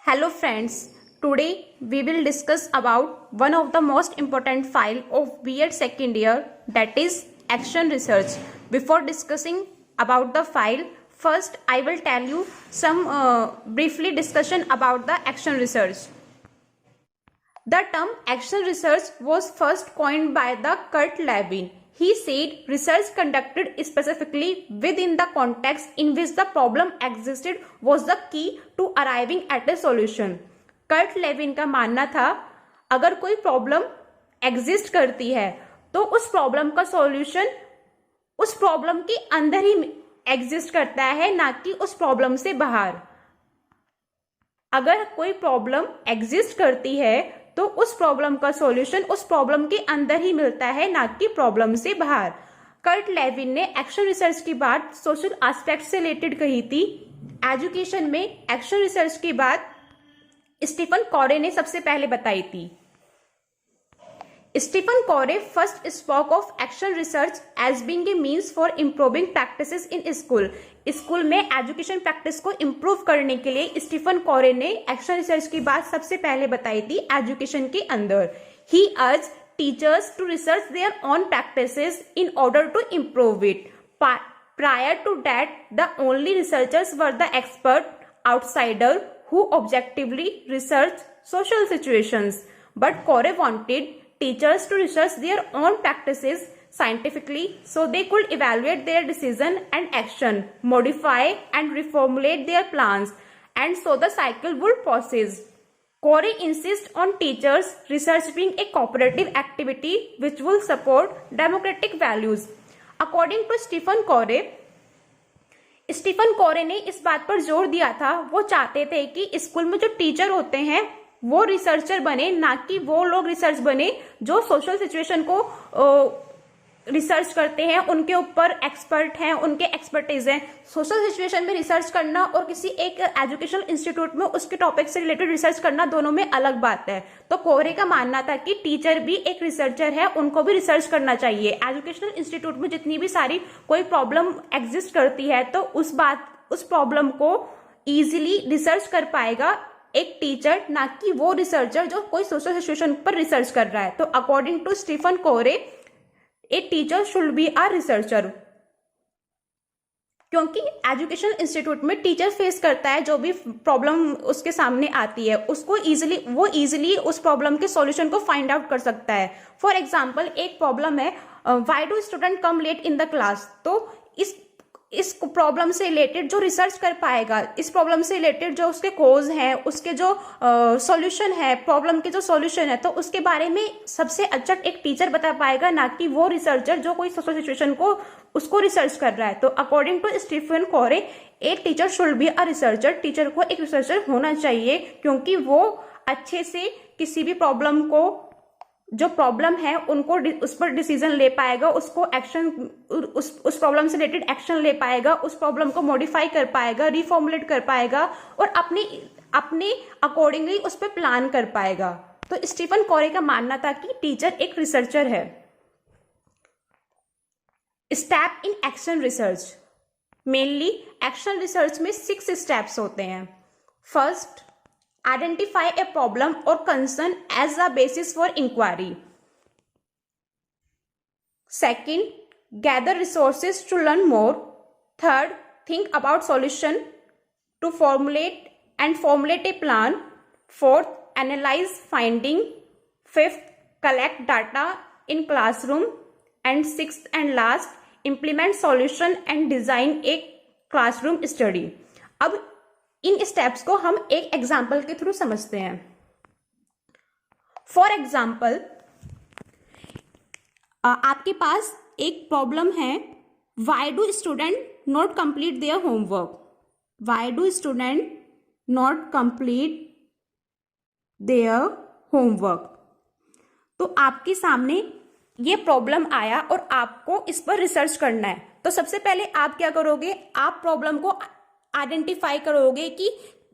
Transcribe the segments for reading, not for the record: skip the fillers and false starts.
Hello friends, today we will discuss about one of the most important file of B.Ed second year, that is action research. Before discussing about the file, first I will tell you some briefly discussion about the action research. The term action research was first coined by the Kurt Lewin. He said research conducted specifically within the context in which the problem existed was the key to arriving at a solution. Kurt Lewin का मानना था अगर कोई problem exist करती है तो उस problem का सॉल्यूशन उस प्रॉब्लम के अंदर ही एग्जिस्ट करता है, ना कि उस प्रॉब्लम से बाहर. अगर कोई प्रॉब्लम एग्जिस्ट करती है तो उस प्रॉब्लम का सॉल्यूशन उस प्रॉब्लम के अंदर ही मिलता है, ना कि प्रॉब्लम से बाहर. कर्ट लेविन ने एक्शन रिसर्च की बात सोशल एस्पेक्ट से रिलेटेड कही थी. एजुकेशन में एक्शन रिसर्च की बात स्टीफन कॉरे ने सबसे पहले बताई थी. Stephen Corey first spoke of action research as being a means for improving practices in school. School में एजुकेशन प्रैक्टिस को इम्प्रूव करने के लिए स्टीफन कॉरे ने एक्शन रिसर्च की बात सबसे पहले बताई थी एजुकेशन के अंदर. He urge teachers to research their on practices in order to improve it. Prior to that the only researchers were the expert outsider who objectively research social situations. But Corey wanted teachers to research their own practices scientifically so they could evaluate their decision and action, modify and reformulate their plans, and so the cycle would process. Corey insists on teachers research being a cooperative activity which will support democratic values. According to Stephen Corey, Stephen Corey ने इस बात पर जोर दिया था, वो चाहते थे कि स्कूल में जो टीचर होते हैं वो रिसर्चर बने, ना कि वो लोग रिसर्च बने जो सोशल सिचुएशन को रिसर्च करते हैं, उनके ऊपर एक्सपर्ट हैं, उनके एक्सपर्टीज हैं. सोशल सिचुएशन में रिसर्च करना और किसी एक एजुकेशनल इंस्टीट्यूट में उसके टॉपिक से रिलेटेड रिसर्च करना दोनों में अलग बात है. तो कोरे का मानना था कि टीचर भी एक रिसर्चर है, उनको भी रिसर्च करना चाहिए. एजुकेशनल इंस्टीट्यूट में जितनी भी सारी कोई प्रॉब्लम एग्जिस्ट करती है तो उस प्रॉब्लम को इजीली रिसर्च कर पाएगा एक टीचर, ना कि वो रिसर्चर जो कोई सोशल सिचुएशन पर रिसर्च कर रहा है. तो अकॉर्डिंग टू स्टीफन कोरे a teacher should be a researcher, क्योंकि एजुकेशनल इंस्टीट्यूट में टीचर फेस करता है जो भी प्रॉब्लम उसके सामने आती है, उसको इजीली उस प्रॉब्लम के सॉल्यूशन को फाइंड आउट कर सकता है. फॉर एग्जांपल एक प्रॉब्लम है why do student come late in the class. तो इस प्रॉब्लम से रिलेटेड जो रिसर्च कर पाएगा, इस प्रॉब्लम से रिलेटेड जो उसके कोज हैं, उसके जो सॉल्यूशन है, प्रॉब्लम के जो सॉल्यूशन है, तो उसके बारे में सबसे अच्छा एक टीचर बता पाएगा, ना कि वो रिसर्चर जो कोई सोशल सिचुएशन को उसको रिसर्च कर रहा है. तो अकॉर्डिंग टू स्टीफन कोरे एक teacher should be a researcher. Teacher को एक रिसर्चर होना चाहिए क्योंकि वो अच्छे से किसी भी प्रॉब्लम को जो प्रॉब्लम है उनको उस पर डिसीजन ले पाएगा, उसको एक्शन उस प्रॉब्लम से रिलेटेड एक्शन ले पाएगा, उस प्रॉब्लम को मॉडिफाई कर पाएगा, रिफॉर्मुलेट कर पाएगा और अपने अकॉर्डिंगली उस पर प्लान कर पाएगा. तो स्टीफन कोरे का मानना था कि टीचर एक रिसर्चर है. Step in action research. Mainly action research में 6 स्टेप्स होते हैं. First, identify a problem or concern as a basis for inquiry. Second, gather resources to learn more. Third, think about solution to formulate a plan. Fourth, analyze finding. Fifth, collect data in classroom. And sixth and last, implement solution and design a classroom study. अब इन steps को हम एक example के through समझते हैं. For example, आपके पास एक problem है, why do student not complete their homework. Why do student not complete their homework. तो आपके सामने ये प्रॉब्लम आया और आपको इस पर रिसर्च करना है. तो सबसे पहले आप क्या करोगे, आप प्रॉब्लम को आइडेंटिफाई करोगे कि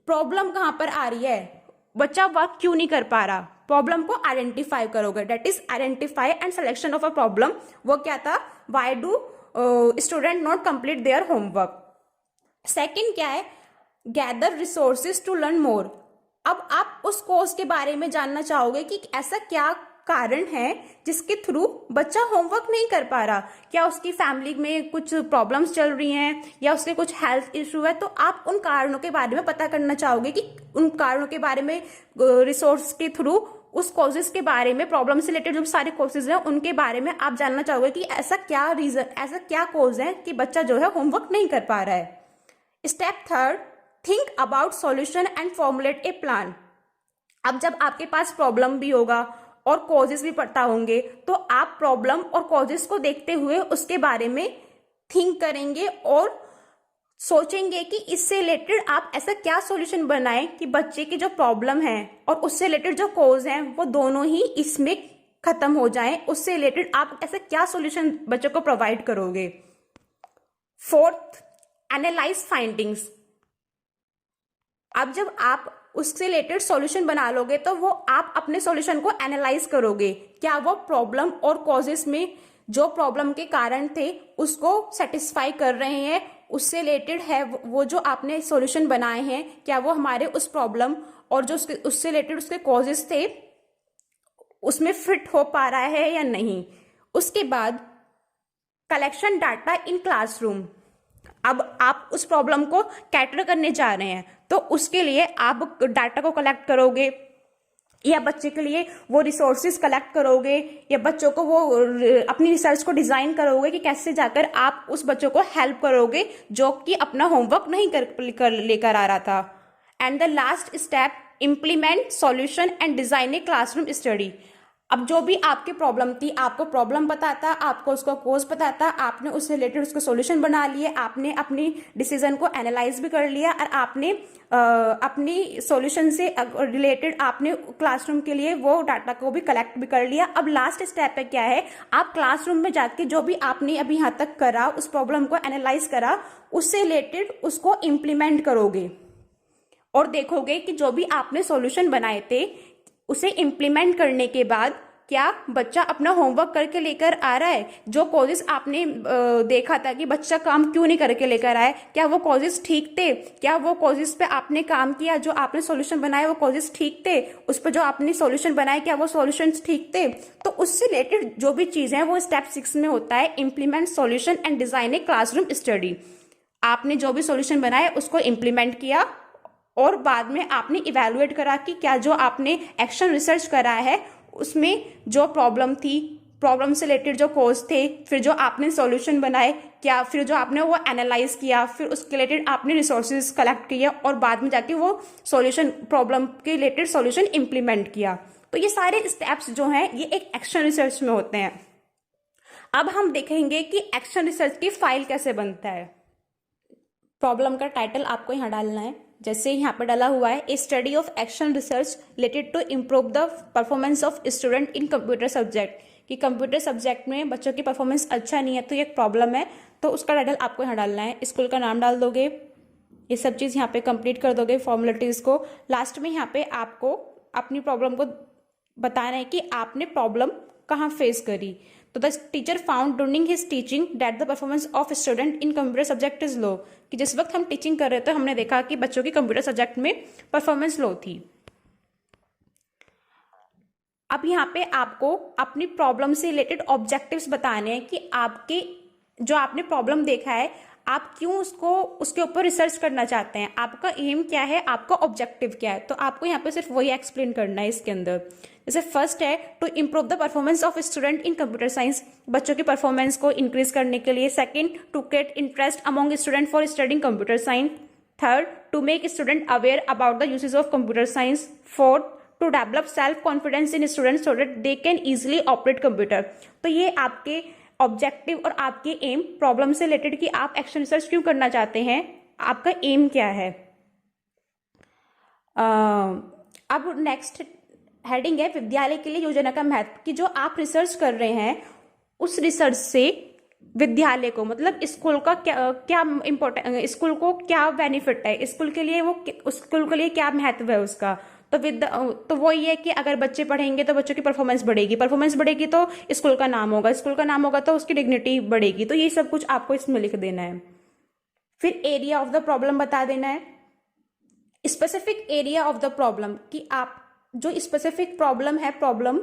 प्रॉब्लम कहां पर आ रही है, बच्चा वर्क क्यों नहीं कर पा रहा. प्रॉब्लम को आइडेंटिफाई करोगे, that is identify and selection of a problem. वो क्या था, why do student not complete their homework. Second क्या है, gather resources to learn more. अब आप उस कोर्स के बारे में जानना चाहोगे कि ऐसा क्या कारण है जिसके थ्रू बच्चा होमवर्क नहीं कर पा रहा। क्या उसकी फैमिली में कुछ प्रॉब्लम्स चल रही हैं या उसके कुछ हेल्थ इशू है, तो आप उन कारणों के बारे में पता करना चाहोगे कि उन कारणों के बारे में रिसोर्स के थ्रू उस कॉजेज के बारे में, प्रॉब्लम से रिलेटेड जो सारे कॉजेज हैं उनके बारे में आप जानना चाहोगे कि ऐसा क्या रीजन, ऐसा क्या कॉज है कि बच्चा जो है होमवर्क नहीं कर पा रहा है। Step third, think about solution and formulate A plan. अब जब आपके पास प्रॉब्लम भी होगा और कॉजेस भी पता होंगे तो आप प्रॉब्लम और कॉजेस को देखते हुए उसके बारे में थिंक करेंगे और सोचेंगे कि इससे रिलेटेड आप ऐसा क्या सॉल्यूशन बनाएं कि बच्चे की जो प्रॉब्लम है और उससे रिलेटेड जो कॉज हैं वो दोनों ही इसमें खत्म हो जाएं। उससे रिलेटेड आप ऐसा क्या सॉल्यूशन बच्चों को प्रोवाइड करोगे। Fourth, analyse findings. अब जब आप उससे रिलेटेड सॉल्यूशन बना लोगे तो वो आप अपने सॉल्यूशन को एनालाइज करोगे, क्या वो प्रॉब्लम और कॉजेस में जो प्रॉब्लम के कारण थे उसको सेटिस्फाई कर रहे हैं, उससे रिलेटेड है वो जो आपने सॉल्यूशन बनाए हैं, क्या वो हमारे उस प्रॉब्लम और जो उससे रिलेटेड उसके कॉजेस थे उसमें फिट हो पा रहा है या नहीं। उसके बाद कलेक्शन डाटा इन क्लासरूम। अब आप उस प्रॉब्लम को कैटर करने जा रहे हैं तो उसके लिए आप डाटा को कलेक्ट करोगे या बच्चे के लिए वो रिसोर्सेज कलेक्ट करोगे या बच्चों को वो अपनी रिसर्च को डिजाइन करोगे कि कैसे जाकर आप उस बच्चों को हेल्प करोगे जो कि अपना होमवर्क नहीं कर लेकर आ रहा था। And the last step, implement solution and design a classroom study. अब जो भी आपकी प्रॉब्लम थी, आपको प्रॉब्लम पता था, आपको उसका कोज पता था, आपने उससे रिलेटेड उसको सॉल्यूशन बना लिए, आपने अपनी डिसीजन को एनालाइज भी कर लिया और आपने अपनी सॉल्यूशन से रिलेटेड आपने क्लासरूम के लिए वो डाटा को भी कलेक्ट भी कर लिया। अब लास्ट स्टेप पे क्या है, आप क्लासरूम में जाके जो भी आपने अभी यहाँ तक करा, उस प्रॉब्लम को एनालाइज करा, उससे रिलेटेड उसको इम्प्लीमेंट करोगे और देखोगे कि जो भी आपने सॉल्यूशन बनाए थे उसे इम्प्लीमेंट करने के बाद क्या बच्चा अपना होमवर्क करके लेकर आ रहा है। जो कॉजेस आपने देखा था कि बच्चा काम क्यों नहीं करके लेकर आए, क्या वो कॉजेस ठीक थे, क्या वो कॉजेस पे आपने काम किया, जो आपने सॉल्यूशन बनाए वो कॉजेस ठीक थे, उस पर जो आपने सॉल्यूशन बनाए क्या वो सॉल्यूशंस ठीक थे। तो उससे रिलेटेड जो भी चीजें हैं वो स्टेप 6 में होता है, implement solution and design a classroom study. आपने जो भी सॉल्यूशन बनाए उसको इम्प्लीमेंट किया और बाद में आपने इवैल्यूएट करा कि क्या जो आपने एक्शन रिसर्च करा है उसमें जो प्रॉब्लम थी, प्रॉब्लम से रिलेटेड जो कॉज थे, फिर जो आपने सॉल्यूशन बनाए, क्या फिर जो आपने वो एनालाइज किया, फिर उसके रिलेटेड आपने रिसोर्सेज कलेक्ट किया और बाद में जाके वो सॉल्यूशन, प्रॉब्लम के रिलेटेड सॉल्यूशन इम्प्लीमेंट किया। तो ये सारे स्टेप्स जो हैं ये एक एक्शन रिसर्च में होते हैं। अब हम देखेंगे कि एक्शन रिसर्च की फाइल कैसे बनता है। प्रॉब्लम का टाइटल आपको यहाँ डालना है, जैसे यहाँ पे डाला हुआ है, a study of action research related to improve the performance of student in computer subject. कि कंप्यूटर सब्जेक्ट में बच्चों की परफॉर्मेंस अच्छा नहीं है तो ये एक प्रॉब्लम है, तो उसका टाइटल आपको यहाँ डालना है, स्कूल का नाम डाल दोगे, ये सब चीज़ यहाँ पे कंप्लीट कर दोगे फॉर्मेलिटीज़ को। लास्ट में यहाँ पे आपको अपनी प्रॉब्लम को बताना है कि आपने प्रॉब्लम कहाँ फेस करी। तो the teacher found during his teaching that the performance of student in computer subject is low. कि जिस वक्त हम टीचिंग कर रहे थे हमने देखा कि बच्चों की कंप्यूटर सब्जेक्ट में परफॉर्मेंस लो थी। अब यहाँ पे आपको अपनी प्रॉब्लम से रिलेटेड ऑब्जेक्टिव्स बताने हैं कि आपके जो आपने प्रॉब्लम देखा है आप क्यों उसको उसके ऊपर रिसर्च करना चाहते हैं, आपका एम क्या है, आपका ऑब्जेक्टिव क्या है। तो आपको यहाँ पे सिर्फ वही एक्सप्लेन करना है इसके अंदर। जैसे फर्स्ट है to improve the performance of student in computer science, बच्चों की परफॉर्मेंस को इंक्रीज करने के लिए। Second, to get interest among student for studying computer science. Third, to make student aware about the usage of computer science. Fourth, to develop self confidence in students so that they can easily operate computer. तो ये आपके objective और आपके M, problem से related कि आप action research क्यों करना चाहते हैं, आपका एम क्या है। अब नेक्स्ट हेडिंग है विद्यालय के लिए योजना का महत्व। कि जो आप रिसर्च कर रहे हैं उस रिसर्च से विद्यालय को, मतलब स्कूल का क्या इम्पोर्टेंट, स्कूल को क्या बेनिफिट है, स्कूल के लिए, वो स्कूल के लिए क्या महत्व है उसका। तो वो ये है कि अगर बच्चे पढ़ेंगे तो बच्चों की परफॉर्मेंस बढ़ेगी, परफॉर्मेंस बढ़ेगी तो स्कूल का नाम होगा, स्कूल का नाम होगा तो उसकी डिग्निटी बढ़ेगी। तो ये सब कुछ आपको इसमें लिख देना है। फिर एरिया ऑफ द प्रॉब्लम बता देना है, specific area of the problem, कि आप जो स्पेसिफिक प्रॉब्लम है, प्रॉब्लम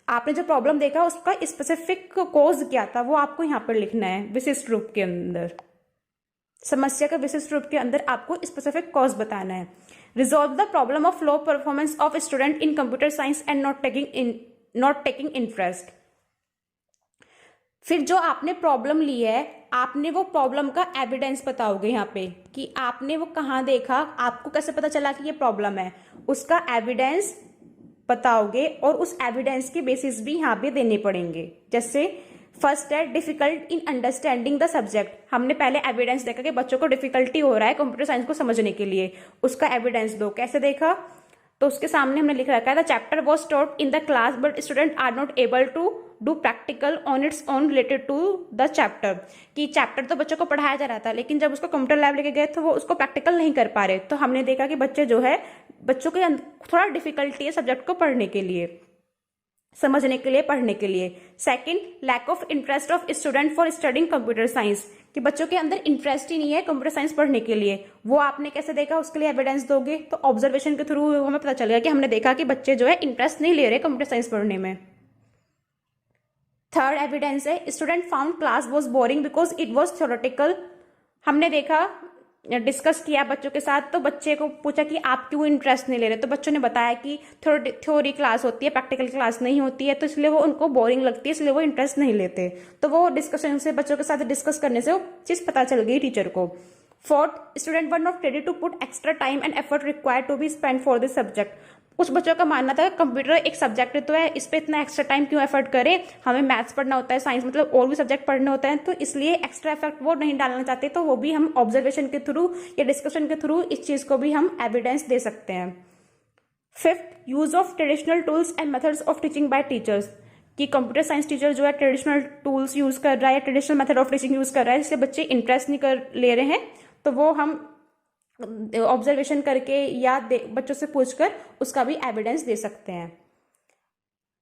आपने जो प्रॉब्लम देखा उसका स्पेसिफिक कोज क्या था वो आपको यहाँ पर लिखना है। विशिष्ट रूप के अंदर, समस्या का विशिष्ट रूप के अंदर आपको स्पेसिफिक कॉज बताना है। Resolve the problem of low performance of student in computer science and not taking interest. फिर जो आपने प्रॉब्लम ली है, आपने वो प्रॉब्लम का एविडेंस बताओगे यहाँ पे कि आपने वो कहाँ देखा, आपको कैसे पता चला कि ये प्रॉब्लम है, उसका एविडेंस बताओगे और उस एविडेंस के बेसिस भी यहाँ पे देने पड़ेंगे। जैसे फर्स्ट है difficult in understanding the subject, हमने पहले एविडेंस देखा कि बच्चों को डिफिकल्टी हो रहा है कंप्यूटर साइंस को समझने के लिए, उसका एविडेंस दो। कैसे देखा, तो उसके सामने हमने लिख रखा है the chapter was taught in the class but student are not able to do practical on its own related to the chapter, कि चैप्टर तो बच्चों को पढ़ाया जा रहा था लेकिन जब उसको कंप्यूटर लैब लेके गए तो वो उसको प्रैक्टिकल नहीं कर पा रहे। तो हमने देखा कि बच्चे जो है, बच्चों के थोड़ा डिफिकल्टी है सब्जेक्ट को पढ़ने के लिए, समझने के लिए, पढ़ने के लिए। Second, lack of interest of student for studying computer science, कि बच्चों के अंदर इंटरेस्ट ही नहीं है कंप्यूटर साइंस पढ़ने के लिए। वो आपने कैसे देखा, उसके लिए एविडेंस दोगे। तो ऑब्जर्वेशन के थ्रू हमें पता चलेगा कि हमने देखा कि बच्चे जो है इंटरेस्ट नहीं ले रहे कंप्यूटर साइंस पढ़ने में। थर्ड एविडेंस है student found class was boring because it was theoretical, हमने देखा, डिस्कस किया बच्चों के साथ, तो बच्चे को पूछा कि आप क्यों इंटरेस्ट नहीं ले रहे, तो बच्चों ने बताया कि थ्योरी क्लास होती है, प्रैक्टिकल क्लास नहीं होती है, तो इसलिए वो उनको बोरिंग लगती है, इसलिए वो इंटरेस्ट नहीं लेते। तो वो डिस्कशन से, बच्चों के साथ डिस्कस करने से वो चीज़ पता चल गई टीचर को। Fourth, student were not ready to put extra time and effort required to be spend for this subject, कुछ बच्चों का मानना था कंप्यूटर एक सब्जेक्ट तो है, इस पर इतना एक्स्ट्रा टाइम क्यों एफर्ट करें, हमें मैथ्स पढ़ना होता है, साइंस मतलब और भी सब्जेक्ट पढ़ने होते हैं, तो इसलिए एक्स्ट्रा एफर्ट वो नहीं डालना चाहते। तो वो भी हम ऑब्जर्वेशन के थ्रू या डिस्कशन के थ्रू इस चीज को भी हम एविडेंस दे सकते हैं। Fifth, use of traditional tools and methods of teaching bye teachers, कि कंप्यूटर साइंस टीचर जो है ट्रेडिशनल टूल्स यूज कर रहा है या traditional method of teaching use कर रहा है, इसलिए बच्चे इंटरेस्ट नहीं कर ले रहे हैं, तो वो हम ऑब्जर्वेशन करके या बच्चों से पूछकर उसका भी एविडेंस दे सकते हैं।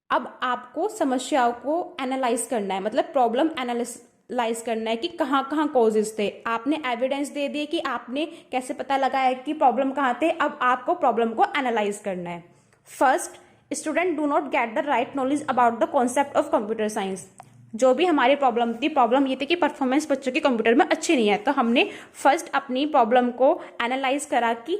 अब आपको समस्याओं को एनालाइज करना है, मतलब प्रॉब्लम एनालाइज करना है कि कहाँ कहाँ कॉजेज थे। आपने एविडेंस दे दिए कि आपने कैसे पता लगाया कि प्रॉब्लम कहाँ थे, अब आपको प्रॉब्लम को एनालाइज करना है। First, student do not get the right knowledge about the concept of computer science, जो भी हमारी प्रॉब्लम थी, प्रॉब्लम ये थी कि परफॉर्मेंस बच्चों की कंप्यूटर में अच्छी नहीं है, तो हमने फर्स्ट अपनी प्रॉब्लम को एनालाइज करा कि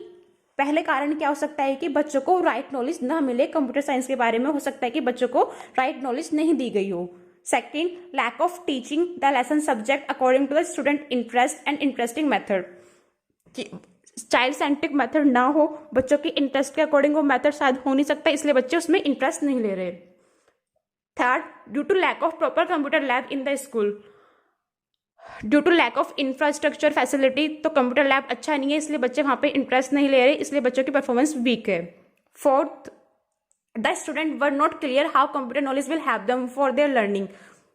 पहले कारण क्या हो सकता है कि बच्चों को राइट नॉलेज ना मिले कंप्यूटर साइंस के बारे में, हो सकता है कि बच्चों को राइट नॉलेज नहीं दी गई हो। Second, lack of teaching the lesson subject according to the student interest and interesting method, child centric method ना हो, बच्चों के इंटरेस्ट के अकॉर्डिंग वो मेथड शायद हो नहीं सकता, इसलिए बच्चे उसमें इंटरेस्ट नहीं ले रहे। Third, due to lack of proper computer lab in the school, due to lack of infrastructure facility, तो कंप्यूटर लैब अच्छा नहीं है इसलिए बच्चे वहां पे इंटरेस्ट नहीं ले रहे, इसलिए बच्चों की परफॉर्मेंस वीक है। Fourth, the student were not clear how computer knowledge will have them for their learning,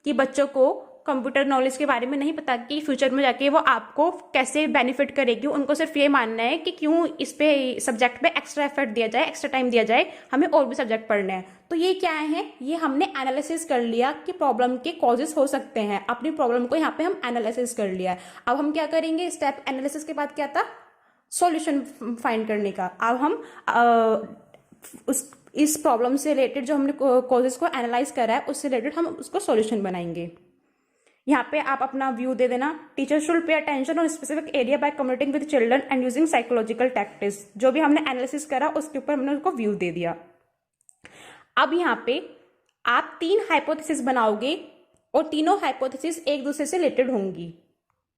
कि बच्चों को कंप्यूटर नॉलेज के बारे में नहीं पता कि फ्यूचर में जाके वो आपको कैसे बेनिफिट करेगी, उनको सिर्फ ये मानना है कि क्यों इस पे सब्जेक्ट पे एक्स्ट्रा एफर्ट दिया जाए, एक्स्ट्रा टाइम दिया जाए, हमें और भी सब्जेक्ट पढ़ने हैं। तो ये क्या है, ये हमने एनालिसिस कर लिया कि प्रॉब्लम के कॉजेस हो सकते हैं, अपनी प्रॉब्लम को यहाँ पे हम एनालिसिस कर लिया। अब हम क्या करेंगे, स्टेप एनालिसिस के बाद क्या था, सॉल्यूशन फाइंड करने का। अब हम इस प्रॉब्लम से रिलेटेड जो हमने कॉजेस को एनालाइज करा है उससे रिलेटेड हम उसको सॉल्यूशन बनाएंगे। यहाँ पे आप अपना व्यू दे देना। Teacher should pay attention on specific area bye communicating with children and using psychological tactics, जो भी हमने एनालिसिस करा उसके ऊपर हमने उसको व्यू दे दिया। अब यहाँ पे आप 3 हाइपोथेसिस बनाओगे और तीनों हाइपोथेसिस एक दूसरे से रिलेटेड होंगी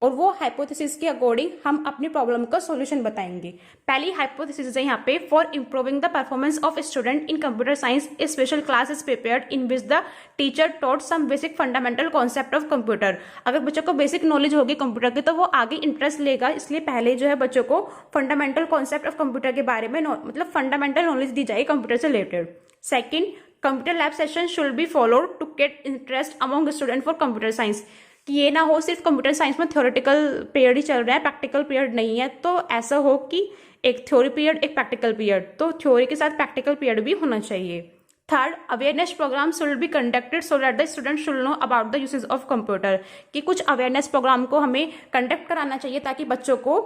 और वो हाइपोथेसिस के अकॉर्डिंग हम अपनी प्रॉब्लम का सॉल्यूशन बताएंगे। पहली हाइपोथेसिस है यहाँ पे, for improving the performance of student in computer science a special class is prepared in which the teacher taught some basic fundamental concept of computer. अगर बच्चों को बेसिक नॉलेज होगी कंप्यूटर की तो वो आगे इंटरेस्ट लेगा, इसलिए पहले जो है बच्चों को फंडामेंटल कॉन्सेप्ट ऑफ कंप्यूटर के बारे में मतलब फंडामेंटल नॉलेज दी जाए कंप्यूटर से related. Second, computer lab session should be followed to get interest among student for computer science, कि ये ना हो सिर्फ कंप्यूटर साइंस में थ्योरेटिकल पीरियड ही चल रहा है, प्रैक्टिकल पीरियड नहीं है, तो ऐसा हो कि एक थ्योरी पीरियड एक प्रैक्टिकल पीरियड, तो थ्योरी के साथ प्रैक्टिकल पीरियड भी होना चाहिए। Third, awareness programme should be conducted so that the student should know about the usage of computer, कि कुछ अवेयरनेस प्रोग्राम को हमें कंडक्ट कराना चाहिए ताकि बच्चों को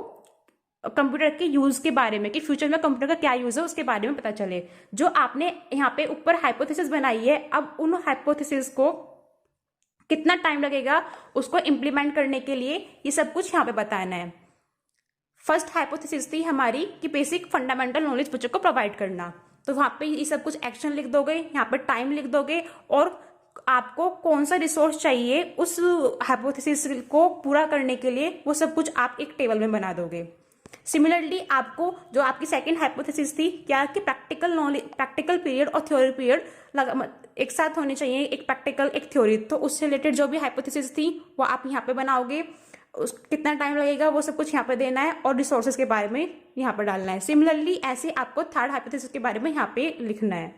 कंप्यूटर के यूज के बारे में कि फ्यूचर में कंप्यूटर का क्या यूज है उसके बारे में पता चले। जो आपने यहाँ पे ऊपर हाइपोथेसिस बनाई है, अब उन हाइपोथेसिस को कितना टाइम लगेगा उसको इंप्लीमेंट करने के लिए, ये सब कुछ यहाँ पे बताना है। फर्स्ट हाइपोथेसिस थी हमारी कि बेसिक फंडामेंटल नॉलेज बच्चों को प्रोवाइड करना, तो वहां पे ये सब कुछ एक्शन लिख दोगे, यहाँ पे टाइम लिख दोगे और आपको कौन सा रिसोर्स चाहिए उस हाइपोथेसिस को पूरा करने के लिए, वो सब कुछ आप एक टेबल में बना दोगे। सिमिलरली आपको जो आपकी सेकंड हाइपोथेसिस थी क्या कि प्रैक्टिकल नॉलेज, प्रैक्टिकल पीरियड और थ्योरी पीरियड एक साथ होने चाहिए, एक प्रैक्टिकल एक थ्योरी, तो उससे रिलेटेड जो भी हाइपोथेसिस थी वो आप यहाँ पे बनाओगे। उस कितना टाइम लगेगा वो सब कुछ यहाँ पे देना है और रिसोर्सेज के बारे में यहाँ पे डालना है। सिमिलरली ऐसे आपको थर्ड हाइपोथेसिस के बारे में यहाँ पे लिखना है।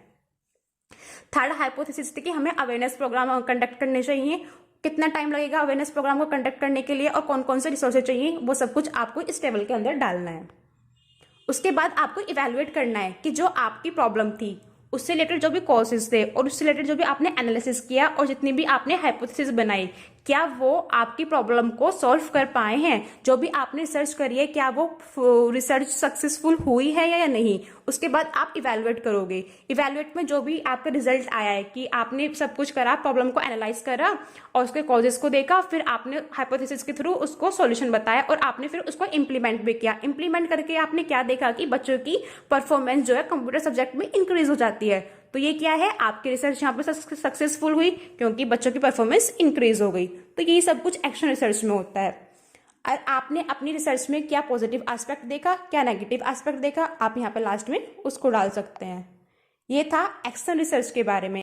थर्ड हाइपोथेसिस थी कि हमें अवेयरनेस प्रोग्राम कंडक्ट करने चाहिए, कितना टाइम लगेगा अवेयरनेस प्रोग्राम को कंडक्ट करने के लिए और कौन कौन से रिसोर्सेज चाहिए, वो सब कुछ आपको इस टेबल के अंदर डालना है। उसके बाद आपको इवेलुएट करना है कि जो आपकी प्रॉब्लम थी उससे रिलेटेड जो भी कॉजेज थे और उससे रिलेटेड जो भी आपने एनालिसिस किया और जितनी भी आपने हाइपोथेसिस बनाई, क्या वो आपकी प्रॉब्लम को सॉल्व कर पाए हैं। जो भी आपने रिसर्च करी है क्या वो रिसर्च सक्सेसफुल हुई है या नहीं, उसके बाद आप इवेलुएट करोगे। इवेलुएट में जो भी आपका रिजल्ट आया है कि आपने सब कुछ करा, प्रॉब्लम को एनालाइज करा और उसके कॉजेज को देखा, फिर आपने हाइपोथेसिस के थ्रू उसको सॉल्यूशन बताया और आपने फिर उसको इम्प्लीमेंट भी किया। इम्प्लीमेंट करके आपने क्या देखा कि बच्चों की परफॉर्मेंस जो है कंप्यूटर सब्जेक्ट में इंक्रीज हो जाती है, तो ये क्या है, आपकी रिसर्च यहाँ पे सक्सेसफुल हुई क्योंकि बच्चों की परफॉर्मेंस इंक्रीज हो गई। तो ये सब कुछ एक्शन रिसर्च में होता है। और आपने अपनी रिसर्च में क्या पॉजिटिव एस्पेक्ट देखा, क्या नेगेटिव एस्पेक्ट देखा, आप यहाँ पे लास्ट में उसको डाल सकते हैं। ये था एक्शन रिसर्च के बारे में।